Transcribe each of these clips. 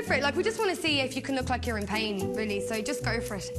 go for it. Like, we just want to see if you can look like you're in pain, really, so just go for it.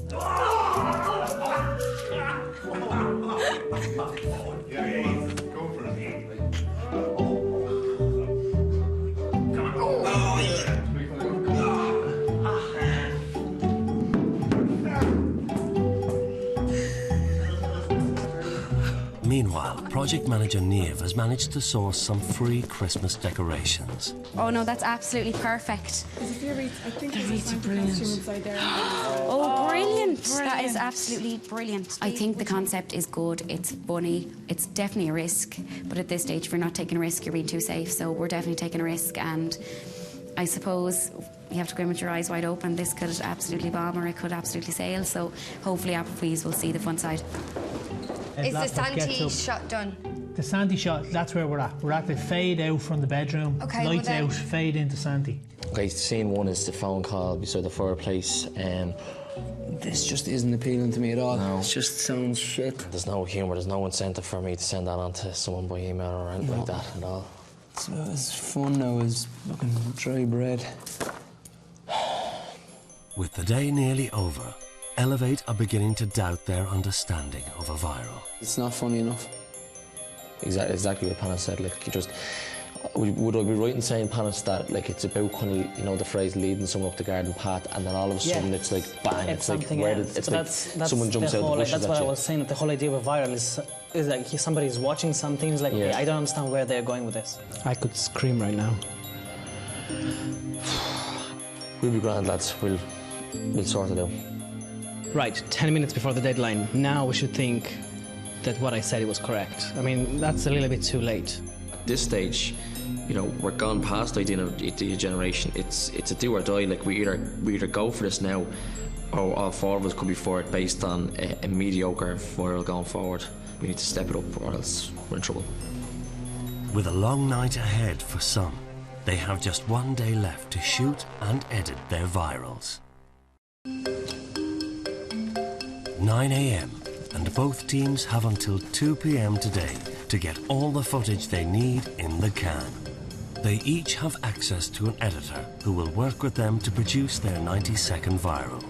Meanwhile, project manager Niamh has managed to source some free Christmas decorations. Oh no, that's absolutely perfect. I think there's a brilliant costume inside there. Oh, brilliant. That is absolutely brilliant. I think the concept is good. It's funny. It's definitely a risk, but at this stage, if you're not taking a risk, you're being too safe. So we're definitely taking a risk, and I suppose you have to go in with your eyes wide open. This could absolutely bomb, or it could absolutely sail. So hopefully, Applebee's will see the fun side. Is the Santi shot done? The Santi shot, that's where we're at. We're at the fade out from the bedroom, okay, lights out, fade into Santi. Okay, scene one is the phone call beside the fireplace. This just isn't appealing to me at all. No. It just sounds shit. There's no humour, there's no incentive for me to send that on to someone by email or anything like that at all. It's as fun now as looking dry bread. With the day nearly over, Elevate are beginning to doubt their understanding of a viral. It's not funny enough. Exactly what Panis said. Like, you just, would I be right in saying, Panis, that like it's about kind of, you know, the phrase leading someone up the garden path, and then all of a sudden it's like bang, it's like where did, it's like someone jumps out the bushes. That's what I was saying. That the whole idea of a viral is like somebody's watching something. It's like, I don't understand where they're going with this. I could scream right now. We'll be grand, lads. We'll sort it out. Right, 10 minutes before the deadline. Now we should think that what I said was correct. I mean, that's a little bit too late. At this stage, you know, we're gone past the idea generation. It's a do or die. Like, we either go for this now, or all four of us could be for it based on a mediocre viral going forward. We need to step it up, or else we're in trouble. With a long night ahead for some, they have just one day left to shoot and edit their virals. 9 AM, and both teams have until 2 PM today to get all the footage they need in the can. They each have access to an editor who will work with them to produce their 90-second viral.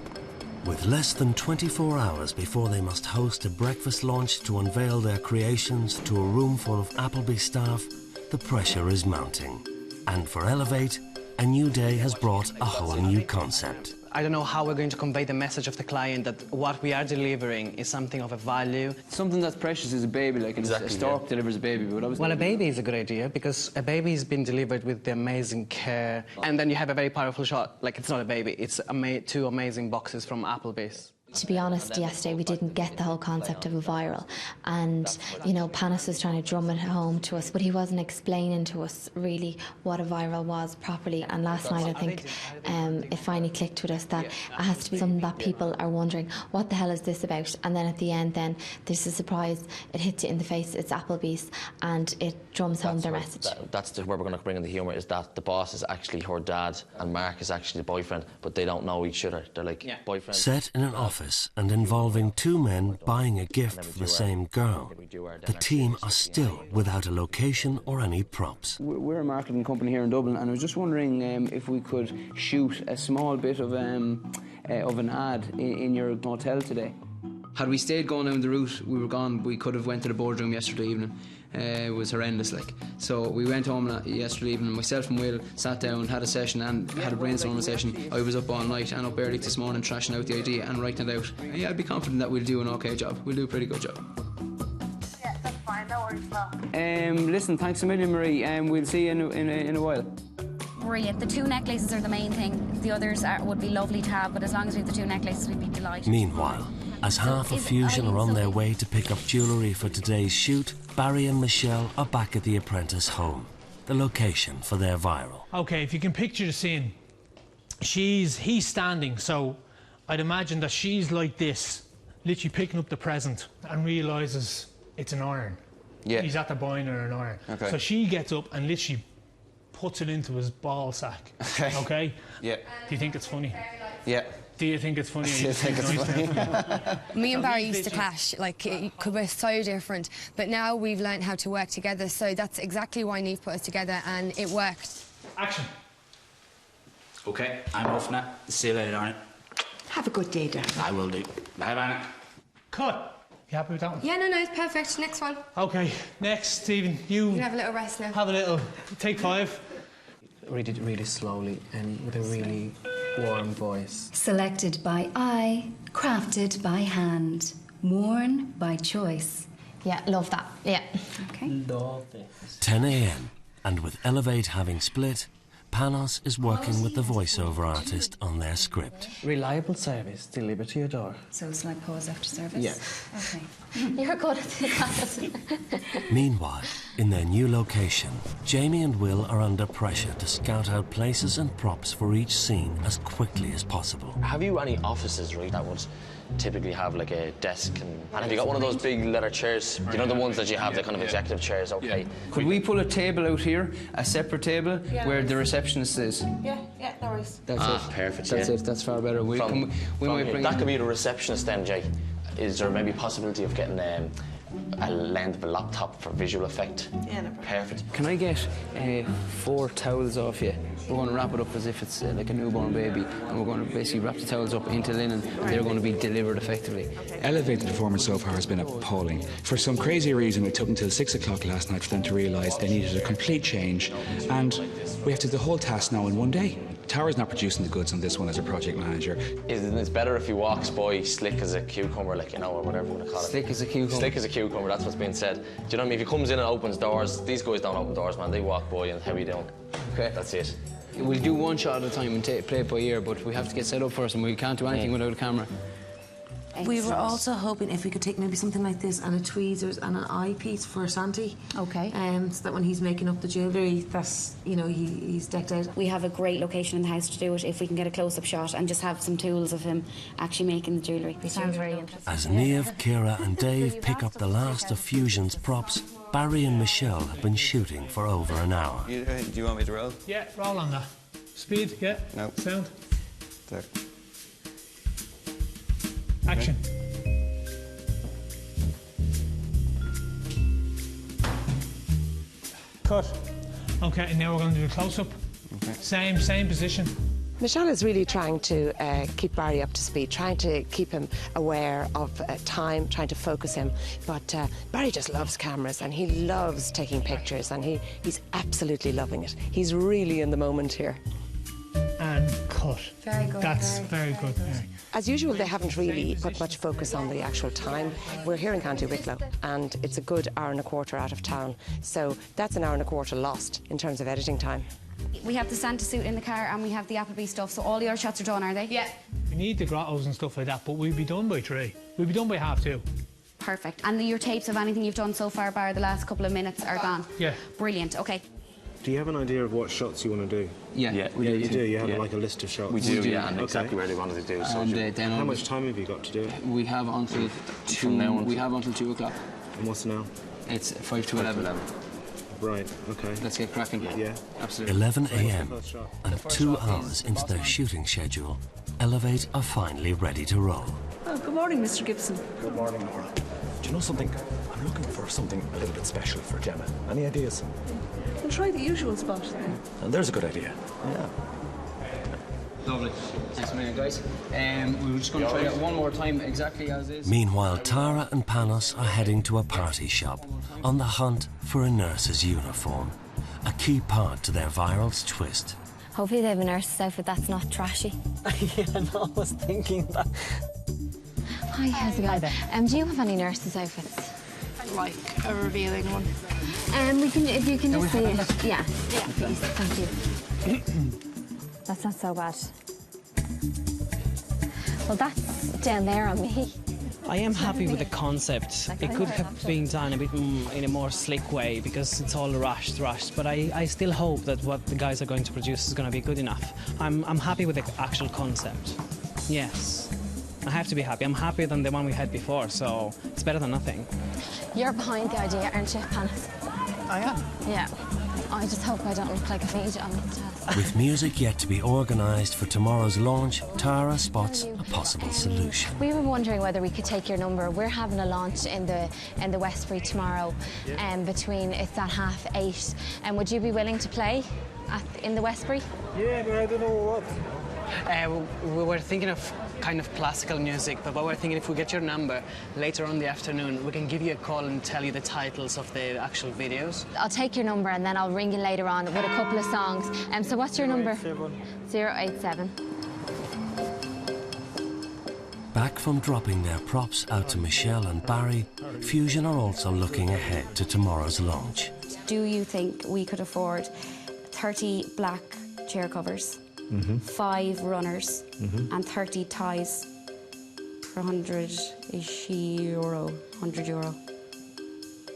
With less than 24 hours before they must host a breakfast launch to unveil their creations to a room full of Applebee staff, the pressure is mounting. And for Elevate, a new day has brought a whole new concept. I don't know how we're going to convey the message of the client that what we are delivering is something of a value. Something that's precious is a baby, like a stork delivers a baby. But well, a baby is a good idea because a baby has been delivered with the amazing care, and then you have a very powerful shot. Like, it's not a baby, it's two amazing boxes from Applebee's. To be honest, yesterday we didn't get the whole concept of a viral, and you know, Panis was trying to drum it home to us, but he wasn't explaining to us really what a viral was properly. And last night I think it finally clicked with us that it has to be something that people are wondering, what the hell is this about? And then at the end then there's a surprise, it hits you in the face, it's Applebee's, and it drums home their message. That's where we're going to bring in the humour, is that the boss is actually her dad and Mark is actually the boyfriend, but they don't know each other. They're like boyfriend. Set in an office and involving two men buying a gift for the same girl, the team are still without a location or any props. We're a marketing company here in Dublin, and I was just wondering if we could shoot a small bit of an ad in your hotel today. Had we stayed going down the route we were gone, we could have went to the boardroom yesterday evening. It was horrendous, like. So we went home yesterday evening, myself and Will sat down, had a session and had a brainstorming session. I was up all night and up early this morning trashing out the idea and writing it out. And yeah, I'd be confident that we'll do an okay job. We'll do a pretty good job. Yeah, that's fine, no worries at all. Listen, thanks a million, Marie, and we'll see you in a while. Brilliant. The two necklaces are the main thing. The others would be lovely to have, but as long as we have the two necklaces, we'd be delighted. Meanwhile, as Half of Fusion are on their way to pick up jewellery for today's shoot, Barry and Michelle are back at the Apprentice home, the location for their viral. Okay, if you can picture the scene, he's standing, so I'd imagine that she's like this, literally picking up the present and realises it's an iron. Yeah. He's after buying her an iron. Okay. So she gets up and literally puts it into his ball sack. Okay. Okay? Yeah. Do you think it's funny? Yeah. Do you think it's funny? I think it's funny. Me and Barry used to clash, like, we're so different, but now we've learned how to work together, so that's exactly why Niamh put us together, and it worked. Action. OK, I'm off now. See you later, darling. Have a good day, darling. I will do. Bye-bye. Cut. You happy with that one? Yeah, no, it's perfect. Next one. OK, next, Stephen, you can have a little rest now. Have a little. Take 5. Read it really slowly and with a really warm voice. Selected by eye, crafted by hand, worn by choice. Yeah, love that. Yeah. Okay. Love it. 10 a.m. and with Elevate having split, Panos is working with the voiceover artist on their script. Reliable service delivered to your door. So it's like pause after service? Yeah. Okay. You're good at this. Meanwhile, in their new location, Jamie and Will are under pressure to scout out places and props for each scene as quickly as possible. Have you any offices, right, that would typically have like a desk and have you got one of those big leather chairs? You know the ones that you have, the kind of executive chairs, okay. Could we pull a table out here, a separate table, where the receptionist is? Yeah, no worries. That's it. Perfect, That's it, that's far better. We might bring that could be the receptionist then, Jay. Is there maybe a possibility of getting a length of a laptop for visual effect? Yeah, no problem. Perfect. Can I get 4 towels off you? We're going to wrap it up as if it's like a newborn baby, and we're going to basically wrap the towels up into linen. They're going to be delivered effectively. Elevated performance so far has been appalling. For some crazy reason, it took until 6 o'clock last night for them to realise they needed a complete change, and we have to do the whole task now in one day. Tara's not producing the goods on this one as a project manager. It's better if he walks by slick as a cucumber, like, you know, or whatever you want to call it. Slick as a cucumber? Slick as a cucumber, that's what's being said. Do you know what I mean? If he comes in and opens doors, these guys don't open doors, man. They walk by and how are you doing? Okay. That's it. We'll do one shot at a time and play it by ear, but we have to get set up first and we can't do anything without a camera. We were also hoping if we could take maybe something like this and a tweezers and an eyepiece for Santi. Okay. So that when he's making up the jewellery, that's, you know, he's decked out. We have a great location in the house to do it if we can get a close-up shot and just have some tools of him actually making the jewellery. Sounds very interesting. As Niamh, Ciara and Dave pick up the last of Fusion's props, Barry and Michelle have been shooting for over an hour. Do you want me to roll? Yeah, roll on that. Speed, yeah. No. Sound. There. Action. Cut. Okay, and now we're going to do a close-up. Okay. Same position. Michelle is really trying to keep Barry up to speed, trying to keep him aware of time, trying to focus him. But Barry just loves cameras and he loves taking pictures and he's absolutely loving it. He's really in the moment here. And cut. Very good. That's very good. Yeah. As usual, they haven't really put much focus on the actual time. We're here in County Wicklow and it's a good hour and a quarter out of town. So that's an hour and a quarter lost in terms of editing time. We have the Santa suit in the car and we have the Appleby stuff, so all your shots are done, are they? Yeah. We need the grottos and stuff like that, but we'll be done by 3. We'll be done by 2:30. Perfect. And your tapes of anything you've done so far, bar the last couple of minutes, are gone? Yeah. Brilliant, OK. Do you have an idea of what shots you want to do? Yeah, you do. You have like a list of shots. We do, yeah, and exactly where they wanted to do. So And how much time have you got to do it? We have until 2. We have until 2 o'clock. And what's now? It's 5 to 11. Right. Okay. Let's get cracking. Yeah, absolutely. 11 a.m. and 2 hours into their shooting schedule, Elevate are finally ready to roll. Oh, good morning, Mr. Gibson. Good morning, Laura. Do you know something? I'm looking for something a little bit special for Gemma. Any ideas? We'll try the usual spot then. And there's a good idea. Yeah. Lovely. Thanks a million, guys. We were just going to try that one more time, exactly as is. Meanwhile, Tara and Panos are heading to a party shop on the hunt for a nurse's uniform, a key part to their viral twist. Hopefully they have a nurse's outfit that's not trashy. Yeah, no, I was thinking that. Hi, how's it going? Do you have any nurse's outfits? Like a revealing one. We can, if you can just see it. Yeah, please, thank you. That's not so bad. Well, that's down there on me. I am happy with the concept. It could have been done a bit in a more slick way because it's all rushed, but I still hope that what the guys are going to produce is going to be good enough. I'm happy with the actual concept. Yes. I have to be happy. I'm happier than the one we had before, so it's better than nothing. You're behind the idea, aren't you, Panos? I am. Yeah. I just hope I don't look like an idiot on the test. With music yet to be organised for tomorrow's launch, Tara spots a possible solution. We were wondering whether we could take your number. We're having a launch in the Westbury tomorrow, it's at 8:30. And would you be willing to play in the Westbury? Yeah, but I don't know what. We were thinking of kind of classical music, but we're thinking if we get your number later on in the afternoon, we can give you a call and tell you the titles of the actual videos. I'll take your number and then I'll ring you later on with a couple of songs. So what's your number? 087. Back from dropping their props out to Michelle and Barry, Fusion are also looking ahead to tomorrow's launch. Do you think we could afford 30 black chair covers, 5 runners, and 30 ties for €100?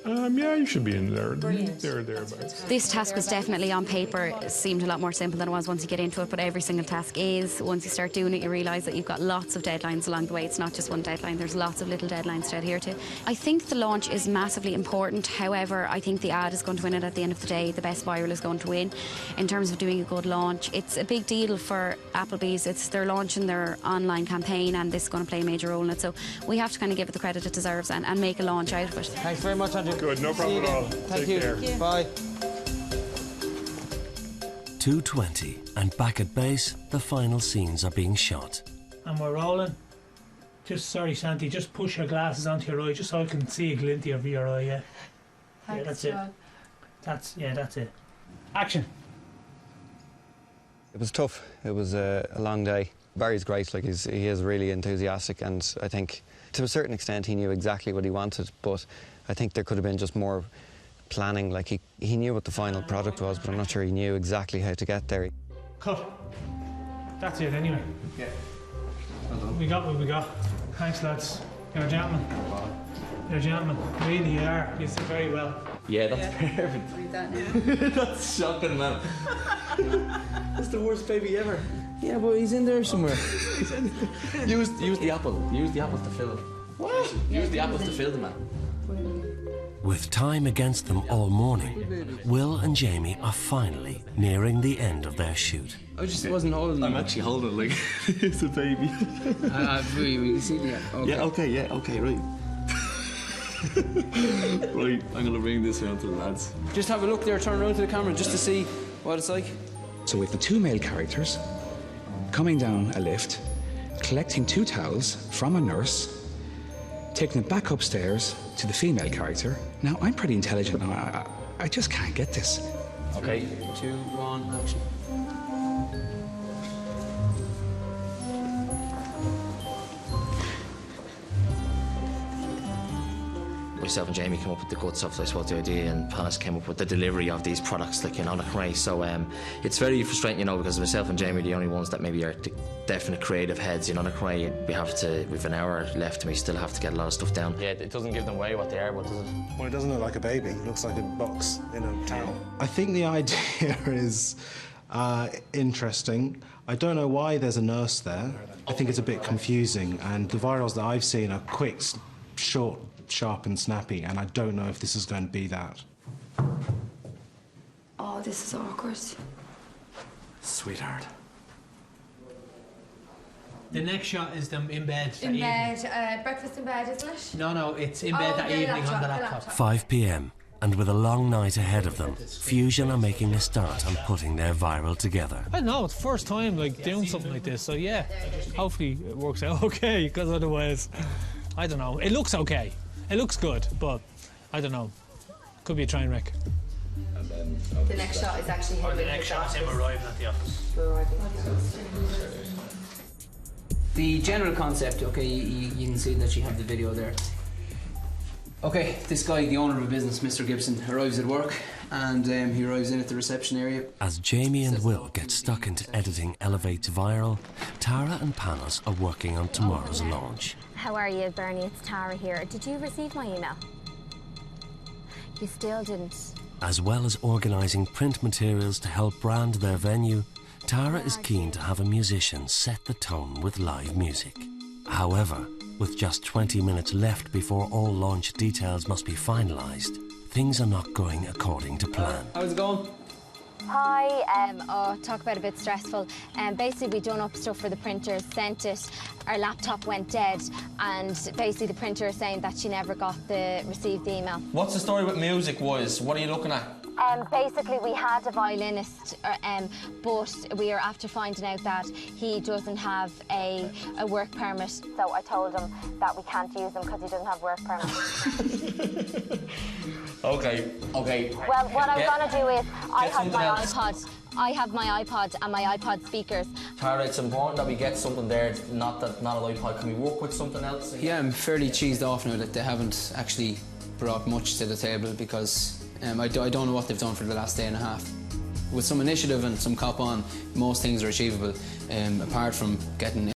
Yeah, you should be in there. Brilliant. Thereabouts. This task was definitely on paper. It seemed a lot more simple than it was once you get into it, but every single task is. Once you start doing it, you realise that you've got lots of deadlines along the way. It's not just one deadline, there's lots of little deadlines to adhere to. I think the launch is massively important. However, I think the ad is going to win it at the end of the day. The best viral is going to win. In terms of doing a good launch, it's a big deal for Applebee's. They're launching their online campaign and this is going to play a major role in it. So we have to kind of give it the credit it deserves and make a launch out of it. Thanks very much, Andrew. Good, no problem at all. Thank you. Care. Bye. 2:20, and back at base, the final scenes are being shot. And we're rolling. Sorry, Santi, just push your glasses onto your eye just so I can see a glint of your eye, yeah? Thanks, yeah, that's it. That's it. Action. It was tough. It was a long day. Barry's great, like he is really enthusiastic, and I think to a certain extent he knew exactly what he wanted, but I think there could have been just more planning. Like he knew what the final product was, but I'm not sure he knew exactly how to get there. Cut. That's it anyway. Yeah. We got what we got. Thanks, lads. You're a gentleman. You're a gentleman. Really, you are. You did very well. Yeah, that's perfect. That's shocking, man. That's the worst baby ever. Yeah, but he's in there somewhere. Use the apple. Use the apples to fill it. What? Use the apples to fill them, man. With time against them all morning, Will and Jamie are finally nearing the end of their shoot. I just wasn't holding it. I'm actually holding it like it's a baby. We can see that. Okay. Yeah, okay, right. Right, I'm going to bring this around to the lads. Just have a look there, turn around to the camera just to see what it's like. So with the 2 male characters coming down a lift, collecting 2 towels from a nurse, taking it back upstairs to the female character. Now, I'm pretty intelligent now. I just can't get this. Okay. 3, 2, 1, action. Myself and Jamie came up with the good stuff, I suppose, the idea, and Apprentice came up with the delivery of these products, like in Onachray. So it's very frustrating, because myself and Jamie are the only ones that maybe are the definite creative heads in Onachray. We've an hour left and we still have to get a lot of stuff down. Yeah, it doesn't give them away what they are, but does it? Well, it doesn't look like a baby. It looks like a box in a towel. I think the idea is interesting. I don't know why there's a nurse there. I think it's a bit confusing, and the virals that I've seen are quick, short, sharp and snappy, and I don't know if this is going to be that. Oh, this is awkward. Sweetheart. The next shot is them in bed. In bed, breakfast in bed, isn't it? No, it's in bed that evening on the laptop. 5 p.m, and with a long night ahead of them, Fusion are making a start on putting their viral together. I don't know, it's the first time doing something like this, so yeah, hopefully it works out okay, because otherwise, I don't know. It looks okay. It looks good, but I don't know. Could be a train wreck. The next shot is actually him. The next shot is him arriving at the office. The general concept, okay, you can see that you have the video there. Okay, this guy, the owner of a business, Mr. Gibson, arrives at work, and he arrives in at the reception area. As Jamie and Will get stuck into editing Elevate's viral, Tara and Panos are working on tomorrow's launch. How are you, Bernie? It's Tara here. Did you receive my email? You still didn't. As well as organising print materials to help brand their venue, Tara is keen to have a musician set the tone with live music. However, with just 20 minutes left before all launch details must be finalised, things are not going according to plan. How's it going? Hi, oh, talk about a bit stressful. Basically, we done up stuff for the printers, sent it, our laptop went dead, and basically the printer is saying that she never received the email. What's the story with music-wise? What are you looking at? Basically, we had a violinist, but we are after finding out that he doesn't have a work permit. So I told him that we can't use him because he doesn't have work permit. Okay. Well, what I'm going to do is I have my iPod and my iPod speakers. Tara, it's important that we get something there, not an iPod. Can we work with something else? Yeah, I'm fairly cheesed off now that they haven't actually brought much to the table, because I don't know what they've done for the last day and a half. With some initiative and some cop on, most things are achievable, apart from getting